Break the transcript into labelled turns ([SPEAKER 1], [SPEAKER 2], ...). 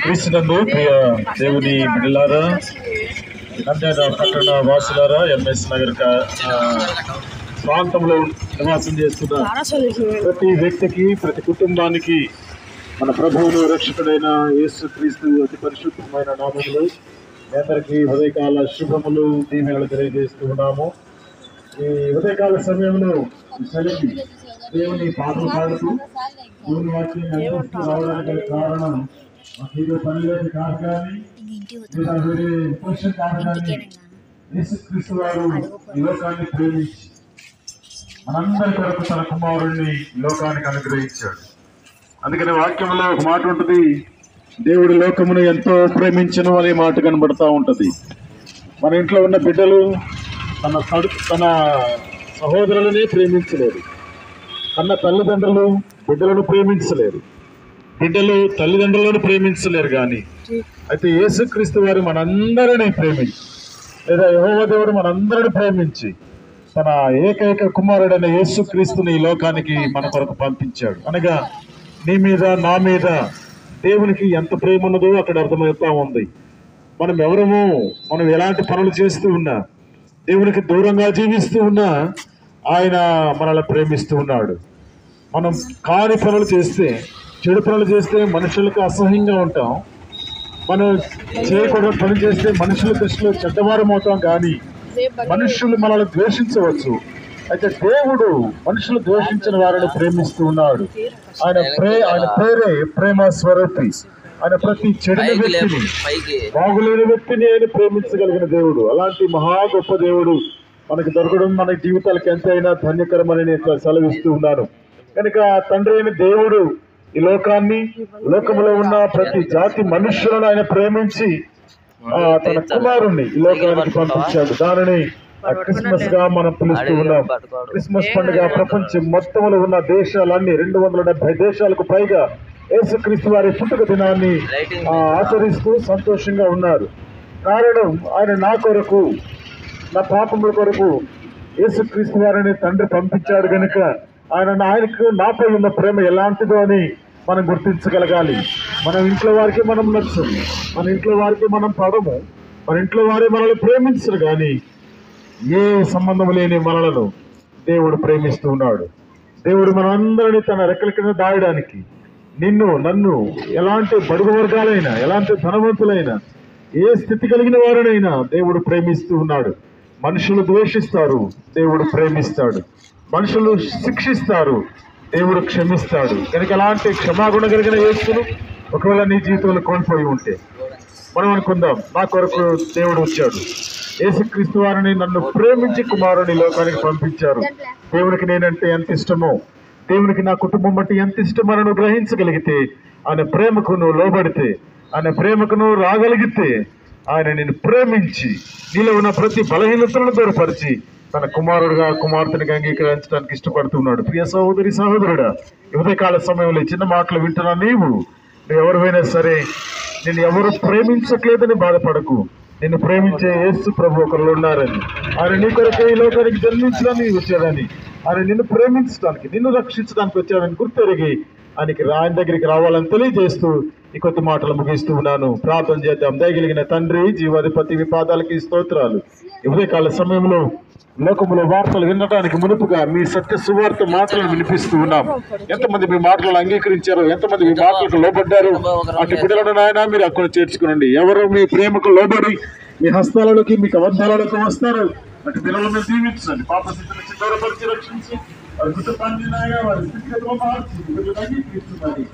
[SPEAKER 1] క్రీస్తునందు ప్రియ దేవుని బిడ్డలారా, నంద్యాల పట్టణ వాసులారా, ఎంఎస్ నగర్ ప్రాంతంలో నివాసం చేస్తున్న ప్రతి వ్యక్తికి, ప్రతి కుటుంబానికి మన ప్రభువును రక్షకుడైన యేసు క్రీస్తు అతి పరిశుద్ధమైన నామములో అందరికీ ఉదయకాల శుభములు, దీవెనలు తెలియజేస్తూ ఉన్నాము. ఈ ఉదయకాల సమయంలో దేవుని పాటలు పాడుతూ దేవుని వాక్యాన్ని అందిస్తూ రావడానికి కారణం మాకు పని లేదు కాదు, కానీ వేరే ఉద్దేశం కాదు, కానీ యేసుక్రీస్తు వారు ఈ లోకాన్ని ప్రేమించి మనందరి కొరకు తన కుమారుణ్ణి ఈ లోకానికి అనుగ్రహించాడు. అందుకని వాక్యంలో ఒక మాట ఉంటుంది, దేవుడి లోకమును ఎంతో ప్రేమించను అనే మాట కనబడతా ఉంటుంది. మన ఇంట్లో ఉన్న బిడ్డలు తన సహోదరులనే ప్రేమించలేరు, కన్న తల్లిదండ్రులు బిడ్డలను ప్రేమించలేరు, బిడ్డలు తల్లిదండ్రులను ప్రేమించలేరు. కానీ అయితే యేసుక్రీస్తు వారు మనందరినీ ప్రేమించి, లేదా యెహోవా దేవుడు మనందరిని ప్రేమించి తన ఏకైక కుమారుడైన యేసుక్రీస్తుని ఈ లోకానికి మన కొరకు పంపించాడు. అనగా నీ మీద, నా మీద దేవునికి ఎంత ప్రేమ ఉన్నదో అక్కడ అర్థమవుతా ఉంది. మనం ఎవరము, మనం ఎలాంటి పనులు చేస్తూ ఉన్నా, దేవునికి దూరంగా జీవిస్తూ ఉన్నా ఆయన మనల్ని ప్రేమిస్తూ ఉన్నాడు. మనం కాని పనులు చేస్తే, చెడు పనులు చేస్తే మనుషులకు అసహ్యంగా ఉంటాం. మనం చేయకూడని పని చేస్తే మనుషుల దృష్టిలో చెడ్డవారం అవుతాం, కానీ మనుషులు మనల్ని ద్వేషించవచ్చు. అయితే దేవుడు మనుషులు ద్వేషించిన వారిని ప్రేమిస్తూ ఉన్నాడు. ఆయన పేరే ప్రేమ స్వరూపి. ఆయన ప్రతి చెడు వ్యక్తిని, బాగులేని వ్యక్తిని ఆయన ప్రేమించగలిగిన దేవుడు. అలాంటి మహా గొప్ప దేవుడు మనకు దొరకడం మన జీవితాలకు ఎంతైనా ధన్యకరమని నేను సెలవిస్తూ ఉన్నాను. కనుక తండ్రి అయిన దేవుడు ఈ లోకాన్ని, లోకంలో ఉన్న ప్రతి జాతి మనుష్యులను ఆయన ప్రేమించి తన కుమారుణ్ణి ఈ లోకానికి పంపించాడు. దానిని క్రిస్మస్ గా మనం పిలుస్తూ ఉన్నాం. క్రిస్మస్ పండుగ ప్రపంచం మొత్తంలో ఉన్న దేశాలన్నీ 270 దేశాలకు పైగా యేసుక్రీస్తు వారి పుట్టుక దినాన్ని ఆచరిస్తూ సంతోషంగా ఉన్నారు. కారణం ఆయన నా కొరకు, నా పాపముల కొరకు యేసుక్రీస్తు వారిని తండ్రి పంపించాడు. కనుక ఆయనకు నాపై ఉన్న ప్రేమ ఎలాంటిదో అని మనం గుర్తించగలగాలి. మన ఇంట్లో వారికి మనం నచ్చము, మన ఇంట్లో వారికి మనం పడము, మన ఇంట్లో వారే మనల్ని ప్రేమించరు. కానీ ఏ సంబంధం లేని మనలను దేవుడు ప్రేమిస్తూ ఉన్నాడు. దేవుడు మనందరినీ తన రెక్కల కింద దాయడానికి, నిన్ను, నన్ను, ఎలాంటి బడుగు వర్గాలైనా, ఎలాంటి ధనవంతులైనా, ఏ స్థితి కలిగిన వారినైనా దేవుడు ప్రేమిస్తూ ఉన్నాడు. మనుషులు ద్వేషిస్తారు, దేవుడు ప్రేమిస్తాడు. మనుషులు శిక్షిస్తారు, దేవుడు క్షమిస్తాడు. కనుక అలాంటి క్షమాగుణ కలిగిన యేసును ఒకవేళ నీ జీవితంలో కోల్పోయి ఉంటే మనం అనుకుందాం, నా కొరకు దేవుడు వచ్చాడు, యేసుక్రీస్తు వారిని నన్ను ప్రేమించి కుమారుని లోకానికి పంపించారు. దేవునికి నేనంటే ఎంత ఇష్టమో, దేవునికి నా కుటుంబం బట్టి ఎంత ఇష్టమో నువ్వు గ్రహించగలిగితే, ఆయన ప్రేమకు నువ్వు లోబడితే, ఆయన ప్రేమకు నువ్వు రాగలిగితే, ఆయన నిన్ను ప్రేమించి నీలో ఉన్న ప్రతి బలహీనతలను దూరపరిచి తన కుమారుడుగా, కుమార్తెనిగా అంగీకరించడానికి ఇష్టపడుతున్నాడు. ప్రియ సహోదరి, సహోదరుడా, ఉదయకాల సమయంలో చిన్న మాటలు వింటున్నా నువ్వు ఎవరివైనా సరే, నిన్ను ఎవరు ప్రేమించట్లేదని బాధపడకు. నిన్ను ప్రేమించే యేసు ప్రభు ఒకరు ఉన్నారని, ఆయన నీ కొరకే ఈ లోకానికి జన్మించడానికి వచ్చాడని, ఆయన నిన్ను ప్రేమించడానికి, నిన్ను రక్షించడానికి వచ్చాడని గుర్తెరిగి ఆయన దగ్గరికి రావాలని తెలియజేస్తూ ఈ కొత్త మాటలు ముగిస్తూ ఉన్నాను. ప్రార్థన చేద్దాం. దయగలిగిన తండ్రి, జీవాధిపతి, మీ పాదాలకి స్తోత్రాలు. ఉదయకాల సమయంలో లోకములో వార్తలు వినడానికి మునుపుగా మీ సత్య సువార్త మాటలను వినిపిస్తూ ఉన్నాం. ఎంతమంది మీ మాటలను అంగీకరించారు, ఎంతమంది మీ మాటలకు లోబడ్డారు, అటు బిడ్డలను నాయన మీరు అక్కడ చేర్చుకునండి. ఎవరు మీ ప్రేమకు లోబడి మీ హస్తాలలోకి, మీ కబంధాలలోకి వస్తారు, అటు బిడ్డలను దీవించండి. పాప స్థితి నుంచి దూరపరిచి రక్షించి వారి కుటుంబాన్ని నాయన వారి స్థితిగతులు మార్చి ప్రార్థిస్తున్నాను.